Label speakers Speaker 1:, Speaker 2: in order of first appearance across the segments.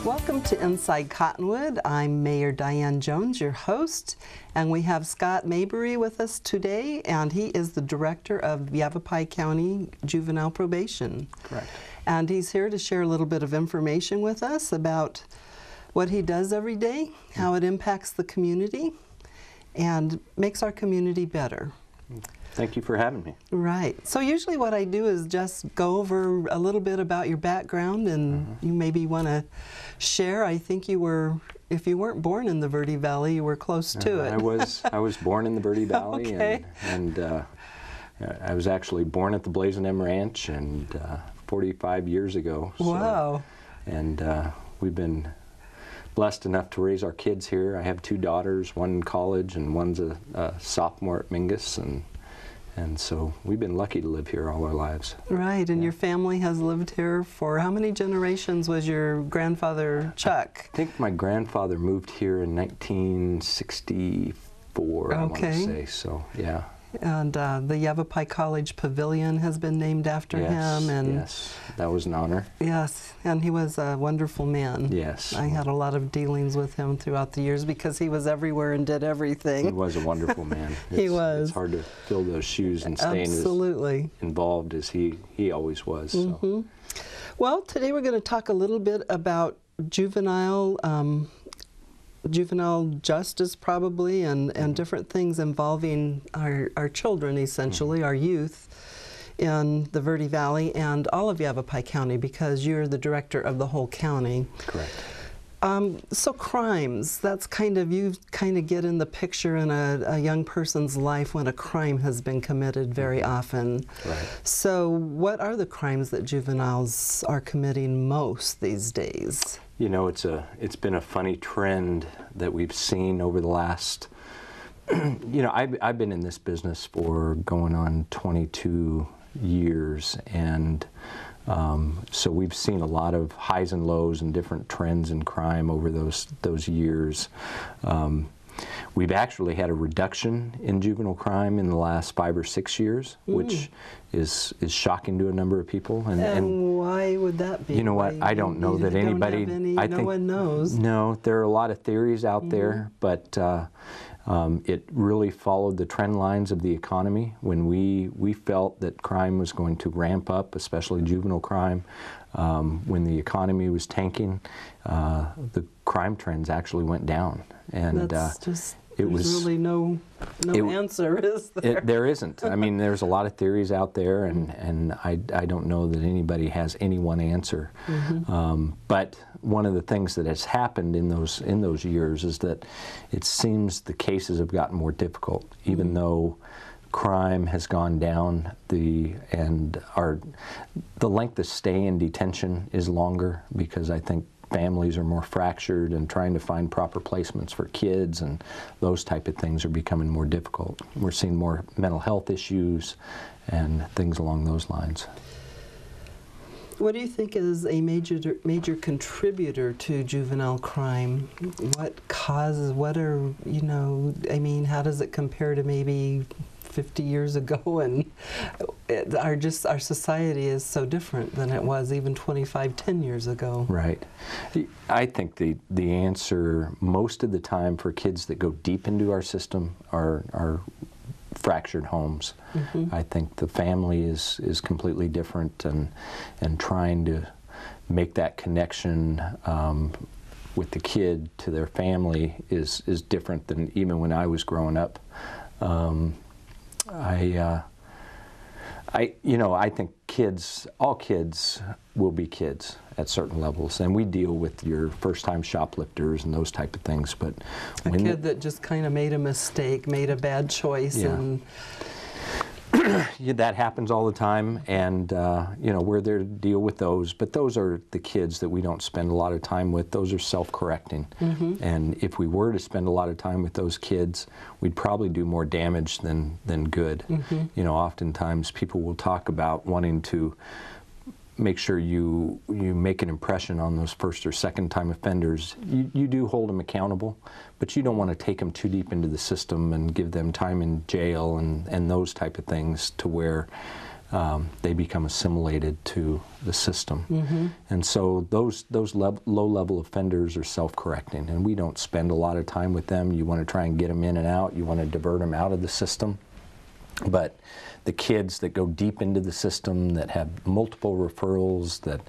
Speaker 1: Welcome to Inside Cottonwood. I'm Mayor Diane Jones, your host, and we have Scott Mabry with us today, and he is the director of Yavapai County Juvenile Probation.
Speaker 2: Correct.
Speaker 1: And he's here to share a little bit of information with us about what he does every day, how it impacts the community, and makes our community better.
Speaker 2: Thank you for having me.
Speaker 1: Right. So usually what I do is just go over a little bit about your background, and you maybe want to share. I think you were, if you weren't born in the Verde Valley, you were close to it.
Speaker 2: I was born in the Verde Valley,
Speaker 1: Okay.
Speaker 2: and I was actually born at the Blazing M Ranch, and 45 years ago. So,
Speaker 1: Wow.
Speaker 2: And we've been blessed enough to raise our kids here. I have two daughters, one in college and one's a sophomore at Mingus, and so we've been lucky to live here all our lives.
Speaker 1: Right, and your family has lived here for how many generations? Was your grandfather Chuck?
Speaker 2: I think my grandfather moved here in 1964, I want to say, so yeah.
Speaker 1: And the Yavapai College Pavilion has been named after him. And
Speaker 2: yes, that was an honor.
Speaker 1: Yes, and he was a wonderful man.
Speaker 2: Yes.
Speaker 1: I had a lot of dealings with him throughout the years because he was everywhere and did everything.
Speaker 2: He was a wonderful man.
Speaker 1: He was.
Speaker 2: It's hard to fill those shoes and stay as involved as he always was. So.
Speaker 1: Well, today we're going to talk a little bit about juvenile justice probably, and different things involving our children, essentially, our youth in the Verde Valley and all of Yavapai County, because you're the director of the whole county.
Speaker 2: Correct.
Speaker 1: So crimes, that's you get in the picture in a young person's life when a crime has been committed very often.
Speaker 2: Right.
Speaker 1: So what are the crimes that juveniles are committing most these days?
Speaker 2: You know, it's been a funny trend that we've seen over the last, you know, I've been in this business for going on 22 years, and so we've seen a lot of highs and lows and different trends in crime over those years. We've actually had a reduction in juvenile crime in the last 5 or 6 years, which is shocking to a number of people.
Speaker 1: And why would that be?
Speaker 2: You know what? I don't know that anybody.
Speaker 1: No one knows.
Speaker 2: No, there are a lot of theories out there, but it really followed the trend lines of the economy. When we felt that crime was going to ramp up, especially juvenile crime, when the economy was tanking, the crime trends actually went down, and
Speaker 1: there's really no answer, is there?
Speaker 2: There isn't. I mean, there's a lot of theories out there, and I don't know that anybody has any one answer. But one of the things that has happened in those years is that it seems the cases have gotten more difficult, even though crime has gone down. The length of stay in detention is longer, because I think families are more fractured, and trying to find proper placements for kids and those type of things are becoming more difficult. We're seeing more mental health issues and things along those lines.
Speaker 1: What do you think is a major contributor to juvenile crime? What causes, I mean, how does it compare to maybe 50 years ago? And our society is so different than it was even 10 years ago. Right.
Speaker 2: I think the answer most of the time for kids that go deep into our system are fractured homes. I think the family is completely different, and trying to make that connection with the kid to their family is different than even when I was growing up. I think all kids will be kids at certain levels, and we deal with your first-time shoplifters and those type of things. But
Speaker 1: a kid that just kind of made a mistake, made a bad choice, and
Speaker 2: that happens all the time, and we're there to deal with those. But those are the kids that we don't spend a lot of time with. Those are self-correcting, and if we were to spend a lot of time with those kids, we'd probably do more damage than good. You know, oftentimes people will talk about wanting to make sure you make an impression on those first or second time offenders. You do hold them accountable, but you don't want to take them too deep into the system and give them time in jail and those type of things, to where they become assimilated to the system. And so those low-level offenders are self-correcting, and we don't spend a lot of time with them. You want to try and get them in and out. You want to divert them out of the system. But the kids that go deep into the system, that have multiple referrals, that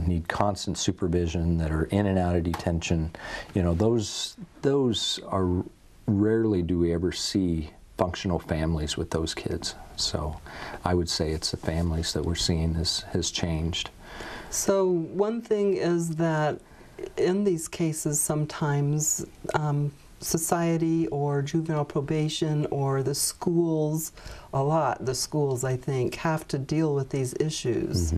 Speaker 2: need constant supervision, that are in and out of detention, you know, those are rarely do we ever see functional families with those kids. So I would say it's the families that we're seeing has changed.
Speaker 1: So one thing is that in these cases sometimes society or juvenile probation or the schools, the schools I think, have to deal with these issues.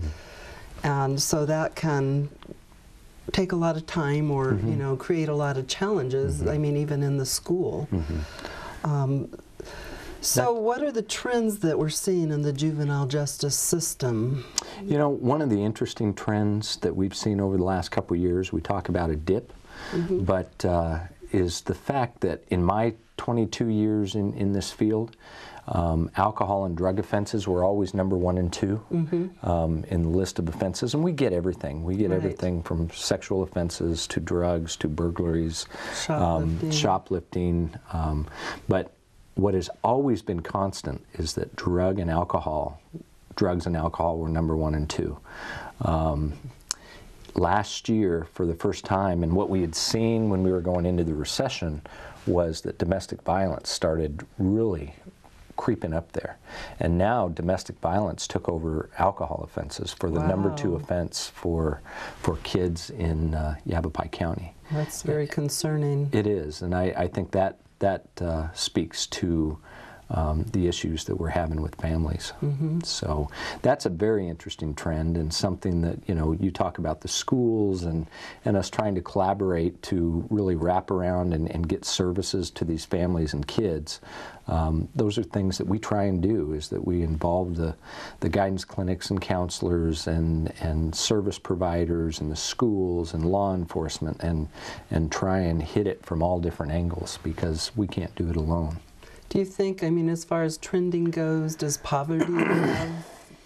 Speaker 1: And so that can take a lot of time or, you know, create a lot of challenges, I mean, even in the school. So what are the trends that we're seeing in the juvenile justice system?
Speaker 2: You know, one of the interesting trends that we've seen over the last couple of years, we talk about a dip, but is the fact that in my 22 years in this field, alcohol and drug offenses were always number 1 and 2 in the list of offenses, and we get everything. We get everything from sexual offenses to drugs to burglaries, shoplifting. But what has always been constant is that drugs and alcohol were number 1 and 2. Last year, for the first time, and what we had seen when we were going into the recession, was that domestic violence started really creeping up there. And now domestic violence took over alcohol offenses for the number 2 offense for kids in Yavapai County.
Speaker 1: That's very concerning.
Speaker 2: It is, and I think that speaks to the issues that we're having with families. So that's a very interesting trend, and something that, you know, you talk about the schools and us trying to collaborate to really wrap around and get services to these families and kids. Those are things that we try and do, is that we involve the guidance clinics and counselors and service providers and the schools and law enforcement and try and hit it from all different angles, because we can't do it alone.
Speaker 1: Do you think, I mean, as far as trending goes, does poverty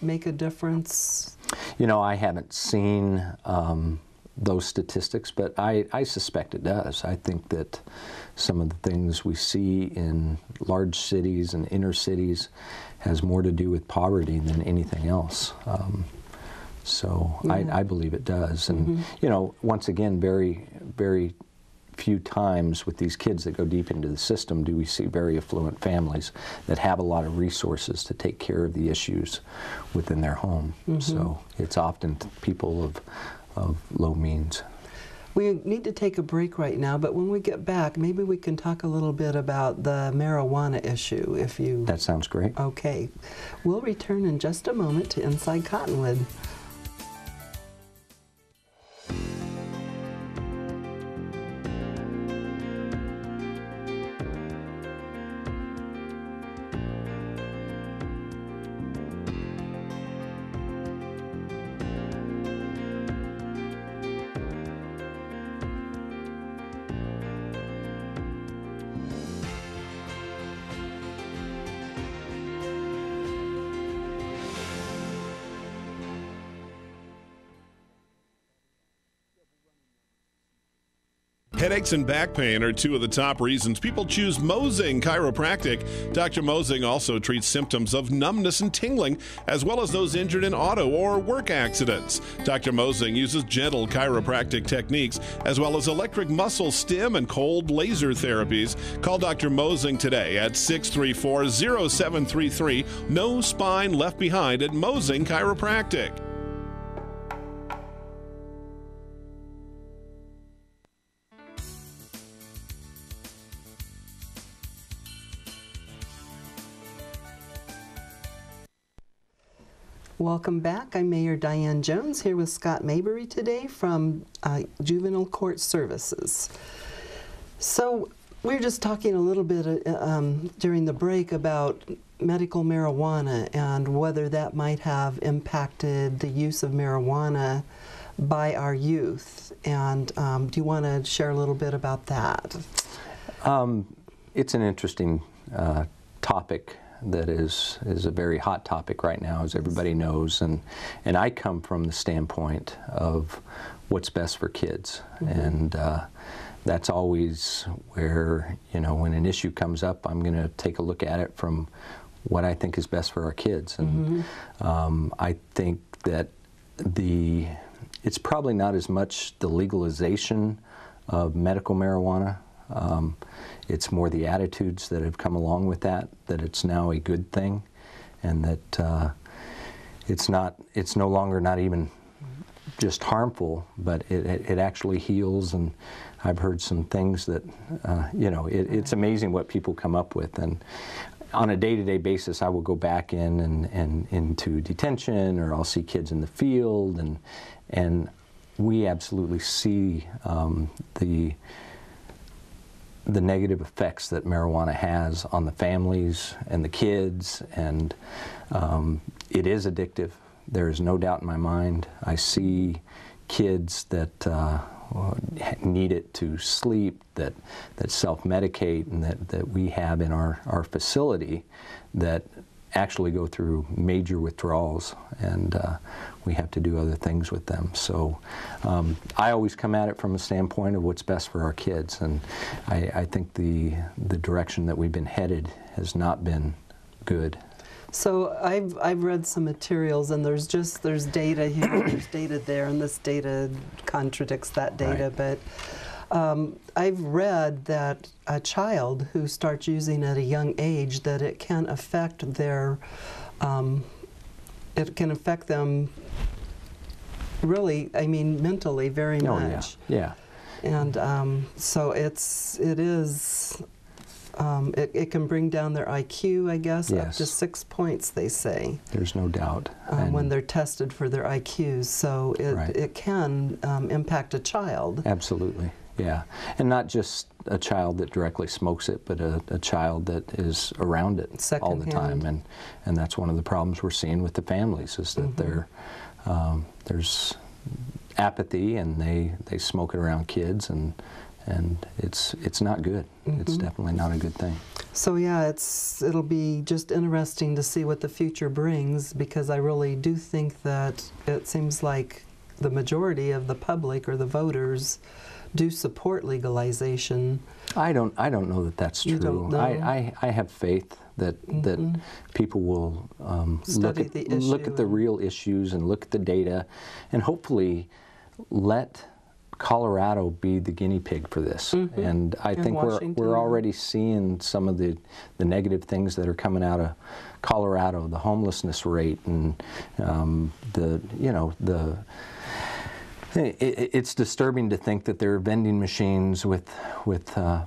Speaker 1: make a difference?
Speaker 2: You know, I haven't seen those statistics, but I suspect it does. I think that some of the things we see in large cities and inner cities has more to do with poverty than anything else. So I believe it does. And, you know, once again, very, very few times with these kids that go deep into the system do we see very affluent families that have a lot of resources to take care of the issues within their home. So it's often people of low means.
Speaker 1: We need to take a break right now, but when we get back, maybe we can talk a little bit about the marijuana issue, if you...
Speaker 2: That sounds great.
Speaker 1: Okay. We'll return in just a moment to Inside Cottonwood.
Speaker 3: Headaches and back pain are 2 of the top reasons people choose Mosing Chiropractic. Dr. Mosing also treats symptoms of numbness and tingling, as well as those injured in auto or work accidents. Dr. Mosing uses gentle chiropractic techniques, as well as electric muscle stim and cold laser therapies. Call Dr. Mosing today at 634-0733. No spine left behind at Mosing Chiropractic.
Speaker 1: Welcome back. I'm Mayor Diane Jones here with Scott Mabry today from Juvenile Court Services. So we were just talking a little bit during the break about medical marijuana and whether that might have impacted the use of marijuana by our youth. And do you want to share a little bit about that?
Speaker 2: It's an interesting topic that is a very hot topic right now, as everybody knows, and I come from the standpoint of what's best for kids, and that's always where, you know, when an issue comes up, I'm going to take a look at it from what I think is best for our kids, and I think that it's probably not as much the legalization of medical marijuana. It's more the attitudes that have come along with that it's now a good thing, and that it's no longer not even just harmful, but it actually heals. And I've heard some things that, you know, it's amazing what people come up with. And on a day-to-day basis, I will go back in and into detention, or I'll see kids in the field, and we absolutely see the negative effects that marijuana has on the families and the kids, and it is addictive. There is no doubt in my mind. I see kids that need it to sleep, that self-medicate, and that we have in our facility that actually go through major withdrawals, and we have to do other things with them. So I always come at it from a standpoint of what's best for our kids, and I think the direction that we've been headed has not been good.
Speaker 1: So I've read some materials, and there's data here, there's data there, and this data contradicts that data. Right. But I've read that a child who starts using at a young age, that it can affect their, it can affect them really, I mean, mentally very much.
Speaker 2: Yeah.
Speaker 1: And so it can bring down their IQ, I guess,
Speaker 2: yes,
Speaker 1: up to 6 points, they say.
Speaker 2: There's no doubt.
Speaker 1: When they're tested for their IQs. So it can impact a child.
Speaker 2: Absolutely, yeah. And not just a child that directly smokes it, but a child that is around it all the time. And that's one of the problems we're seeing with the families, is that there's apathy, and they smoke it around kids, and it's not good. It's definitely not a good thing.
Speaker 1: So yeah, it'll be just interesting to see what the future brings, because I really do think that it seems like the majority of the public, or the voters, do support legalization.
Speaker 2: I don't know that that's true.
Speaker 1: You don't know?
Speaker 2: I have faith that people will look at the real issues, and look at the data, and hopefully let Colorado be the guinea pig for this. And I think we're already seeing some of the negative things that are coming out of Colorado, the homelessness rate, and it's disturbing to think that there are vending machines with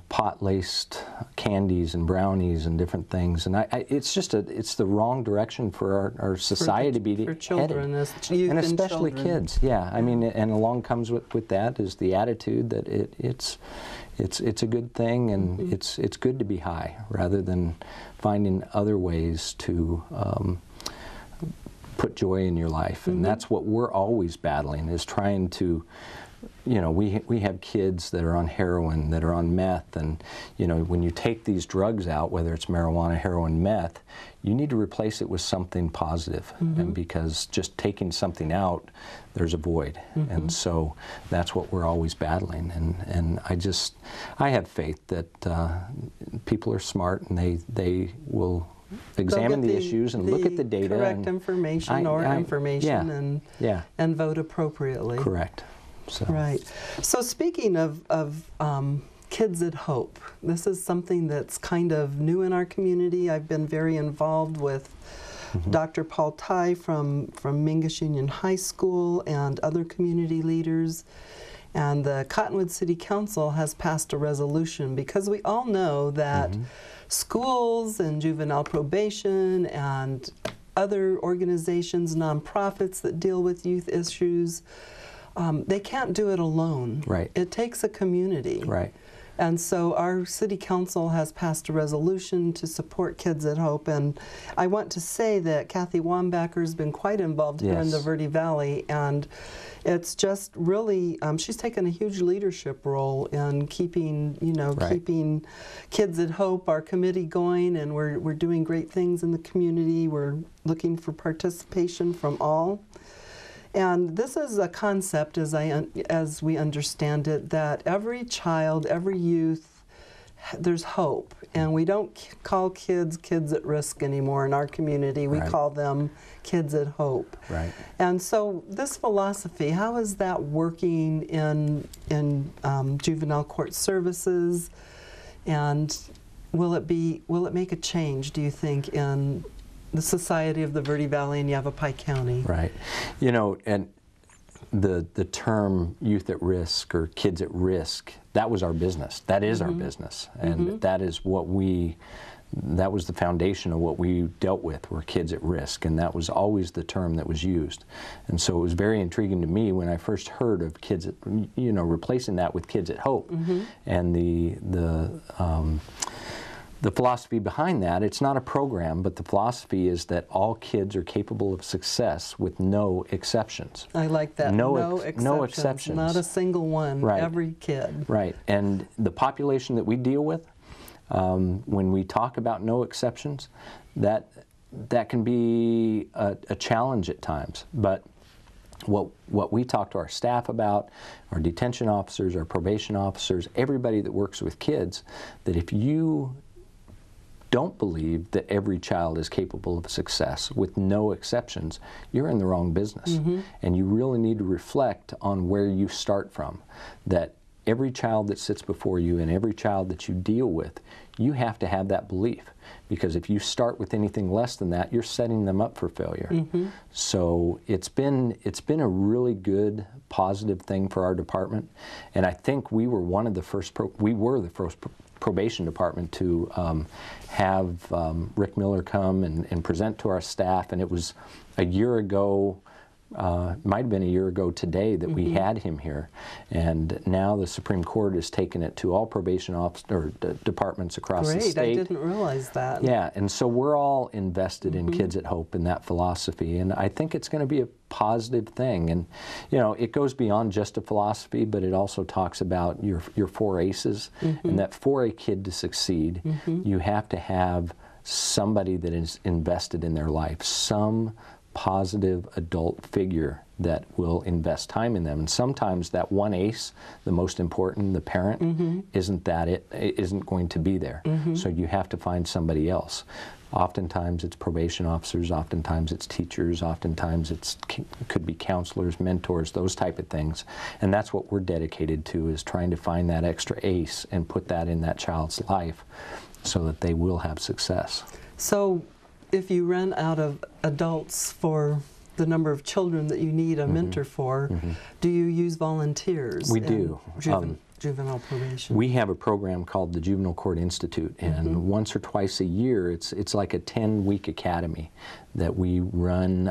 Speaker 2: pot-laced candies and brownies and different things, and it's the wrong direction for our society to be
Speaker 1: for children, youth,
Speaker 2: and especially
Speaker 1: children.
Speaker 2: kids. Yeah, I mean, and along comes with that is the attitude that it's a good thing, and it's good to be high, rather than finding other ways to put joy in your life. And that's what we're always battling, is trying to, you know, we have kids that are on heroin, that are on meth, and, you know, when you take these drugs out, whether it's marijuana, heroin, meth, you need to replace it with something positive. And because just taking something out, there's a void. And so that's what we're always battling. And I have faith that people are smart, and they will examine the issues and look at the data.
Speaker 1: Correct information and vote appropriately.
Speaker 2: Correct. So.
Speaker 1: Right. So speaking of Kids at Hope, this is something that's kind of new in our community. I've been very involved with Dr. Paul Ty from Mingus Union High School and other community leaders. And the Cottonwood City Council has passed a resolution, because we all know that schools and juvenile probation and other organizations, nonprofits that deal with youth issues, they can't do it alone.
Speaker 2: Right.
Speaker 1: It takes a community.
Speaker 2: Right.
Speaker 1: And so our city council has passed a resolution to support Kids at Hope, and I want to say that Kathy Wambacher has been quite involved here in the Verde Valley, and it's just really, she's taken a huge leadership role in keeping, keeping Kids at Hope, our committee, going, and we're doing great things in the community. We're looking for participation from all. And this is a concept, as we understand it, that every child, every youth, there's hope. And we don't call kids at risk anymore in our community. We call them Kids at Hope. Right. And so this philosophy, how is that working in juvenile court services? And will it make a change, do you think, in the society of the Verde Valley and Yavapai County?
Speaker 2: Right. And the term youth at risk or kids at risk, that was our business. That is our business. And that is that was the foundation of what we dealt with, were kids at risk, and that was always the term that was used. And so it was very intriguing to me when I first heard of kids at, replacing that with Kids at Hope. And the philosophy behind that, it's not a program, but the philosophy is that all kids are capable of success with no exceptions.
Speaker 1: I like that. No exceptions. Not a single one.
Speaker 2: Right.
Speaker 1: Every kid.
Speaker 2: Right. And the population that we deal with, when we talk about no exceptions, that can be a challenge at times. But what we talk to our staff about, our detention officers, our probation officers, everybody that works with kids, that if you don't believe that every child is capable of success with no exceptions, you're in the wrong business. And you really need to reflect on where you start from. That every child that sits before you and every child that you deal with, you have to have that belief. Because if you start with anything less than that, you're setting them up for failure. So it's been a really good, positive thing for our department. And I think we were one of the first, probation department to have Rick Miller come and present to our staff, and it was a year ago, might have been a year ago today that we had him here, and now the Supreme Court has taken it to all probation departments across the state.
Speaker 1: Great, I didn't realize that.
Speaker 2: Yeah, and so we're all invested in Kids at Hope and that philosophy, and I think it's going to be a positive thing. And it goes beyond just a philosophy, but it also talks about your 4 ACEs, and that for a kid to succeed, you have to have somebody that is invested in their life, some positive adult figure that will invest time in them. And sometimes that one ACE, the most important, the parent, isn't going to be there. So you have to find somebody else. Oftentimes it's probation officers, oftentimes it's teachers, oftentimes it could be counselors, mentors, those type of things. And that's what we're dedicated to, is trying to find that extra ACE and put that in that child's life so that they will have success.
Speaker 1: So if you run out of adults for the number of children that you need a mentor for, do you use volunteers?
Speaker 2: We do.
Speaker 1: Juvenile probation.
Speaker 2: We have a program called the Juvenile Court Institute, and once or twice a year, it's like a 10-week academy that we run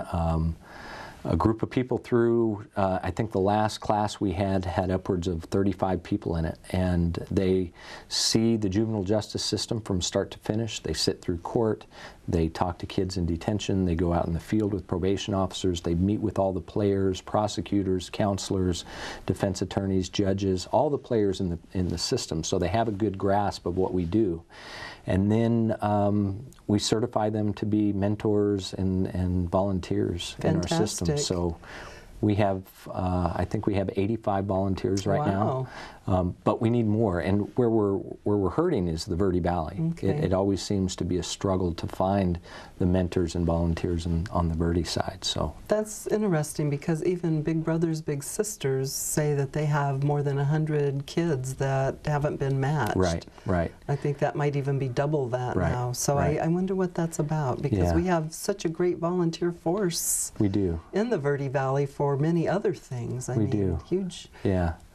Speaker 2: a group of people through. I think the last class we had upwards of 35 people in it, and they see the juvenile justice system from start to finish. They sit through court, they talk to kids in detention, they go out in the field with probation officers, they meet with all the players, prosecutors, counselors, defense attorneys, judges, all the players in the system, so they have a good grasp of what we do. And then we certify them to be mentors and volunteers in our system. So we have, I think we have 85 volunteers right now, but we need more. And where we're hurting is the Verde Valley. It always seems to be a struggle to find the mentors and volunteers on the Verde side. So
Speaker 1: that's interesting, because even Big Brothers Big Sisters say that they have more than 100 kids that haven't been matched.
Speaker 2: Right.
Speaker 1: I think that might even be double that now. So I wonder what that's about, because we have such a great volunteer force.
Speaker 2: We do.
Speaker 1: In the Verde Valley for many other things. I mean, huge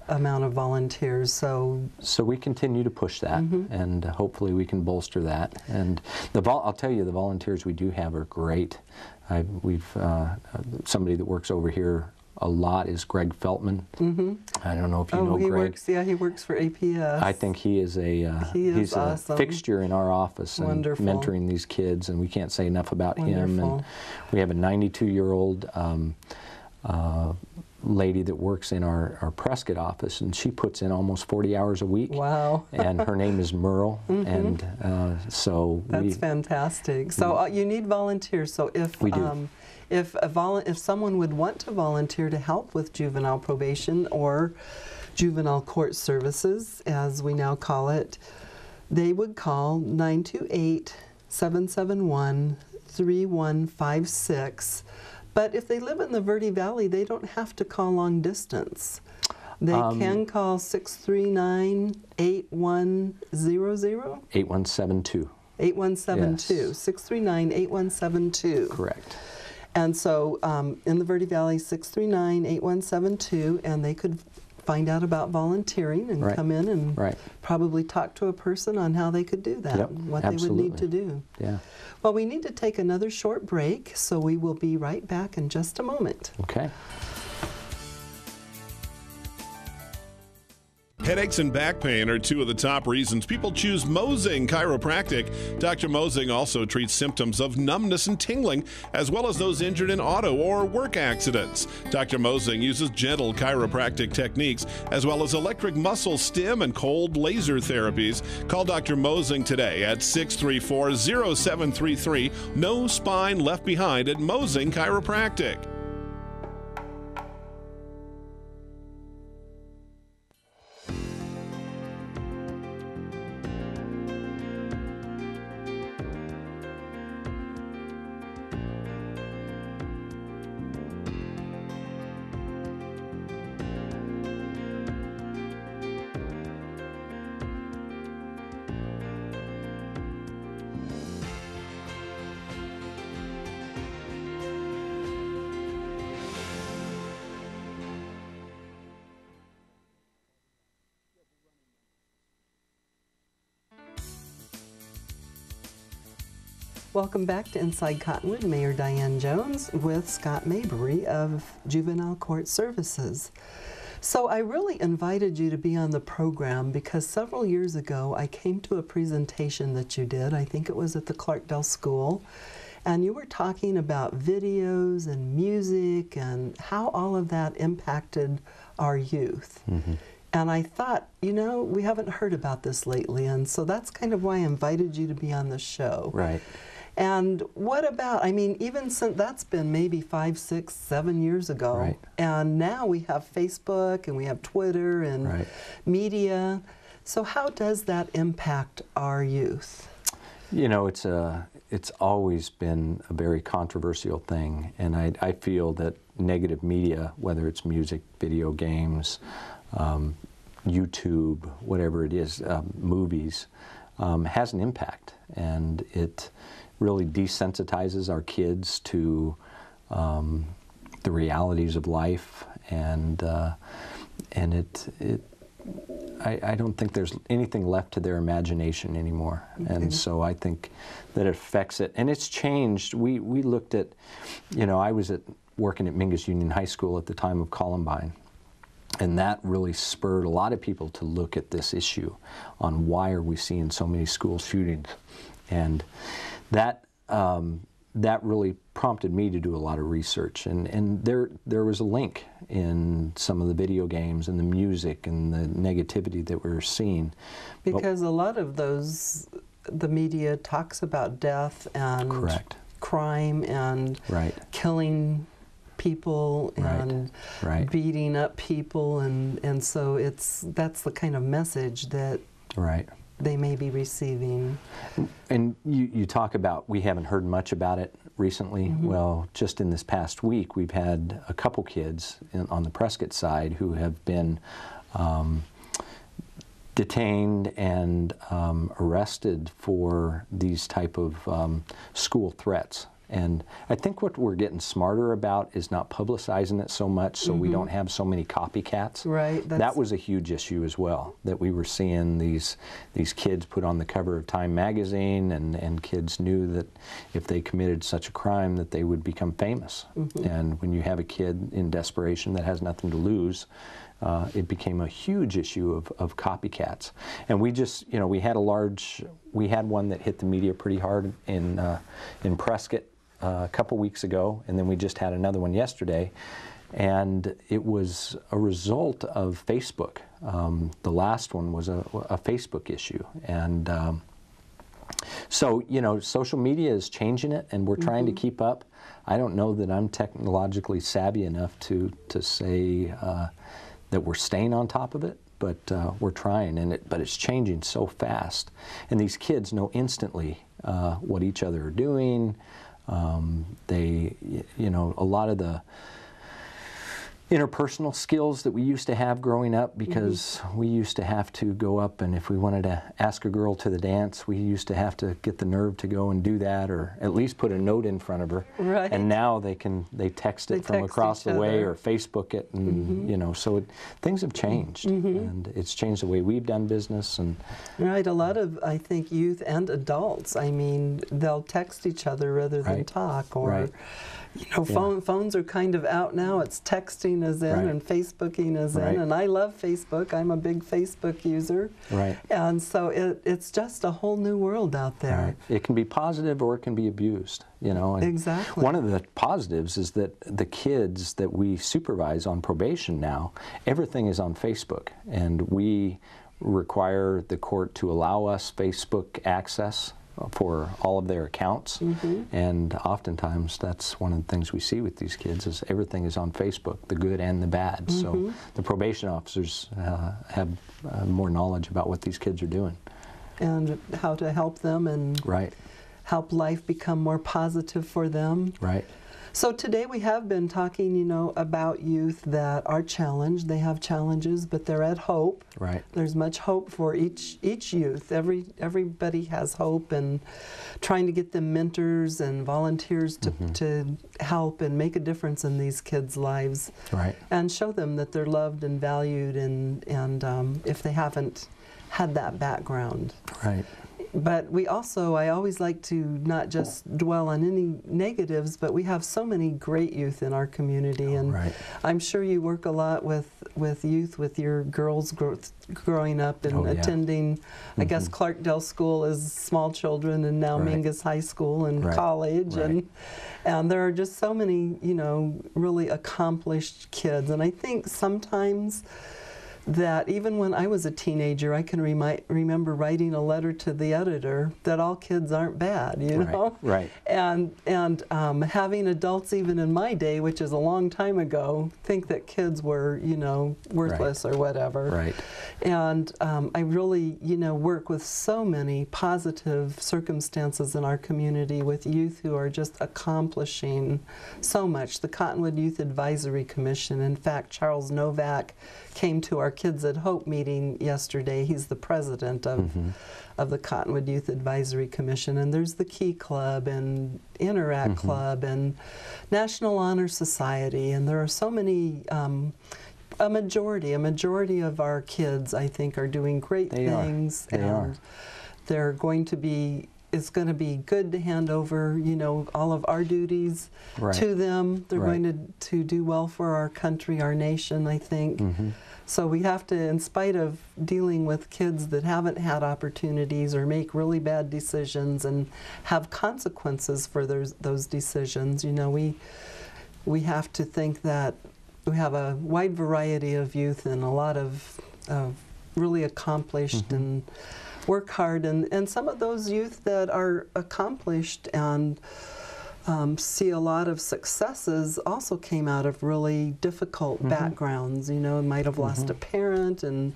Speaker 1: amount of volunteers. So
Speaker 2: we continue to push that, and hopefully we can bolster that. And I'll tell you, the volunteers we do have are great. We've somebody that works over here a lot is Greg Feltman. I don't know if you know
Speaker 1: he
Speaker 2: Greg.
Speaker 1: he works for APS.
Speaker 2: I think he is he's
Speaker 1: awesome.
Speaker 2: a fixture in our office and
Speaker 1: Wonderful.
Speaker 2: mentoring these kids, and we can't say enough about him.
Speaker 1: Wonderful.
Speaker 2: And we have a 92-year-old lady that works in our Prescott office, and she puts in almost 40 hours a week.
Speaker 1: Wow.
Speaker 2: And her name is Merle, and so
Speaker 1: that's fantastic. So you need volunteers. So if
Speaker 2: we do.
Speaker 1: If someone would want to volunteer to help with juvenile probation or juvenile court services, as we now call it, they would call 928-771-3156. But if they live in the Verde Valley, they don't have to call long distance. They can call 639-8100?
Speaker 2: 8172.
Speaker 1: 8172.
Speaker 2: Yes.
Speaker 1: 639-8172.
Speaker 2: Correct.
Speaker 1: And so in the Verde Valley, 639-8172, and they could find out about volunteering and come in and probably talk to a person on how they could do that, what they would need to do.
Speaker 2: Yeah.
Speaker 1: Well, we need to take another short break, so we will be right back in just a moment.
Speaker 2: Okay.
Speaker 3: Headaches and back pain are two of the top reasons people choose Mosing Chiropractic. Dr. Mosing also treats symptoms of numbness and tingling, as well as those injured in auto or work accidents. Dr. Mosing uses gentle chiropractic techniques, as well as electric muscle stim and cold laser therapies. Call Dr. Mosing today at 634-0733. No spine left behind at Mosing Chiropractic.
Speaker 1: Welcome back to Inside Cottonwood. Mayor Diane Jones with Scott Mabry of Juvenile Court Services. So I really invited you to be on the program because several years ago I came to a presentation that you did. I think it was at the Clarkdale School. And you were talking about videos and music and how all of that impacted our youth. And I thought, you know, we haven't heard about this lately, and so that's kind of why I invited you to be on the show.
Speaker 2: Right.
Speaker 1: And what about, I mean, even since that's been maybe 5, 6, 7 years ago.
Speaker 2: Right.
Speaker 1: And now we have Facebook and we have Twitter and media. So how does that impact our youth?
Speaker 2: You know, it's always been a very controversial thing, and I feel that negative media, whether it's music, video games, YouTube, whatever it is, movies, has an impact, and it really desensitizes our kids to the realities of life, and I don't think there's anything left to their imagination anymore. And so I think that it affects it. And it's changed. We looked at, you know, I was working at Mingus Union High School at the time of Columbine. And that really spurred a lot of people to look at this issue on why are we seeing so many school shootings. And that really prompted me to do a lot of research, and there was a link in some of the video games and the music and the negativity that we were seeing.
Speaker 1: Because a lot of those, the media talks about death and crime and killing people and beating up people, and so that's the kind of message that they may be receiving.
Speaker 2: And you talk about, we haven't heard much about it recently. Well, just in this past week, we've had a couple kids on the Prescott side who have been detained and arrested for these type of school threats. And I think what we're getting smarter about is not publicizing it so much so we don't have so many copycats.
Speaker 1: Right.
Speaker 2: That was a huge issue as well, that we were seeing these kids put on the cover of Time magazine, and kids knew that if they committed such a crime that they would become famous. And when you have a kid in desperation that has nothing to lose, it became a huge issue of copycats. And we just, we had one that hit the media pretty hard in Prescott a couple weeks ago, and then we just had another one yesterday, and it was a result of Facebook. The last one was a Facebook issue, and so social media is changing it, and we're trying to keep up. I don't know that I'm technologically savvy enough to say that we're staying on top of it, but we're trying, but it's changing so fast, and these kids know instantly what each other are doing. They, a lot of the interpersonal skills that we used to have growing up, because we used to have to go up, and if we wanted to ask a girl to the dance, we used to have to get the nerve to go and do that, or at least put a note in front of her.
Speaker 1: Right.
Speaker 2: And now they text it from across the way, or Facebook it, and so things have changed, and it's changed the way we've done business. And
Speaker 1: right, a lot of, I think, youth and adults, they'll text each other rather than talk, or phones are kind of out now. It's texting is in, and Facebooking is in, and I love Facebook. I'm a big Facebook user. Right. And so it's just a whole new world out there.
Speaker 2: Right. It can be positive or it can be abused, And
Speaker 1: exactly.
Speaker 2: One of the positives is that the kids that we supervise on probation now, everything is on Facebook, and we require the court to allow us Facebook access for all of their accounts, and oftentimes that's one of the things we see with these kids is everything is on Facebook, the good and the bad. So the probation officers have more knowledge about what these kids are doing.
Speaker 1: And how to help them and help life become more positive for them. Right. So today we have been talking, about youth that are challenged. They have challenges, but they're at hope. Right. There's much hope for each youth. Everybody has hope, and trying to get them mentors and volunteers to help and make a difference in these kids' lives. Right. And show them that they're loved and valued, and if they haven't had that background. Right. But I always like to not just dwell on any negatives, but we have so many great youth in our community, and I'm sure you work a lot with youth, with your girls growing up and attending, I guess Clarkdale School as small children, and now Mingus High School and college, and there are just so many, really accomplished kids, and I think sometimes that even when I was a teenager, I can remember writing a letter to the editor that all kids aren't bad, Right. And having adults even in my day, which is a long time ago, think that kids were, worthless or whatever. Right. And I really, work with so many positive circumstances in our community with youth who are just accomplishing so much. The Cottonwood Youth Advisory Commission, in fact, Charles Novak came to our Kids at Hope meeting yesterday. He's the president of the Cottonwood Youth Advisory Commission, and there's the Key Club and Interact Club and National Honor Society, and there are so many, a majority of our kids, I think, are doing great things. They are. They're going to be, it's going to be good to hand over, all of our duties to them. They're going to do well for our country, our nation, I think. So we have to, in spite of dealing with kids that haven't had opportunities or make really bad decisions and have consequences for those decisions, we have to think that we have a wide variety of youth and a lot of really accomplished and work hard, and some of those youth that are accomplished and see a lot of successes also came out of really difficult backgrounds. Might have lost a parent and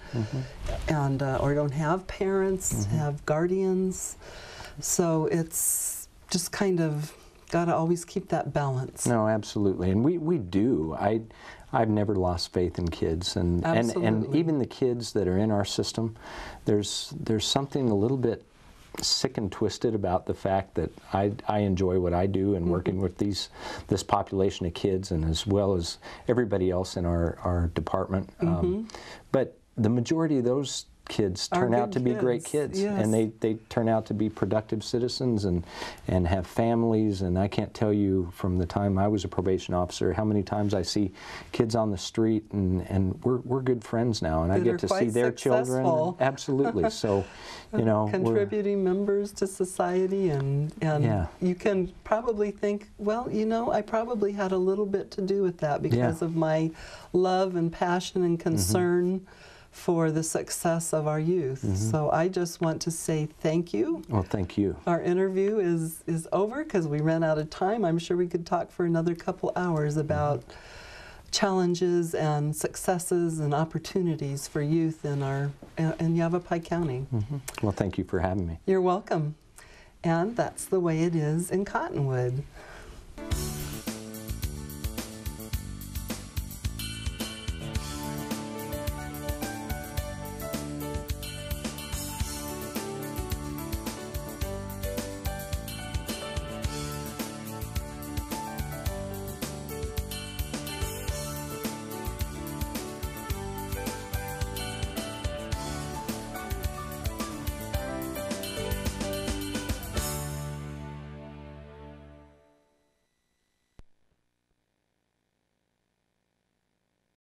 Speaker 1: or don't have parents, have guardians. So it's just kind of got to always keep that balance.
Speaker 2: No, absolutely, and we do. I've never lost faith in kids, and even the kids that are in our system. There's something a little bit sick and twisted about the fact that I enjoy what I do and working with this population of kids, and as well as everybody else in our department. But the majority of those kids turn out to be great kids, and they turn out to be productive citizens and have families. And I can't tell you from the time I was a probation officer how many times I see kids on the street, and we're good friends now, and I get to see their children. Absolutely. So, you know,
Speaker 1: contributing members to society, and you can probably think, well, you know, I probably had a little bit to do with that because of my love and passion and concern for the success of our youth. So I just want to say thank you.
Speaker 2: Well, thank you.
Speaker 1: Our interview is over because we ran out of time. I'm sure we could talk for another couple hours about challenges and successes and opportunities for youth in Yavapai County.
Speaker 2: Well, thank you for having me.
Speaker 1: You're welcome. And that's the way it is in Cottonwood.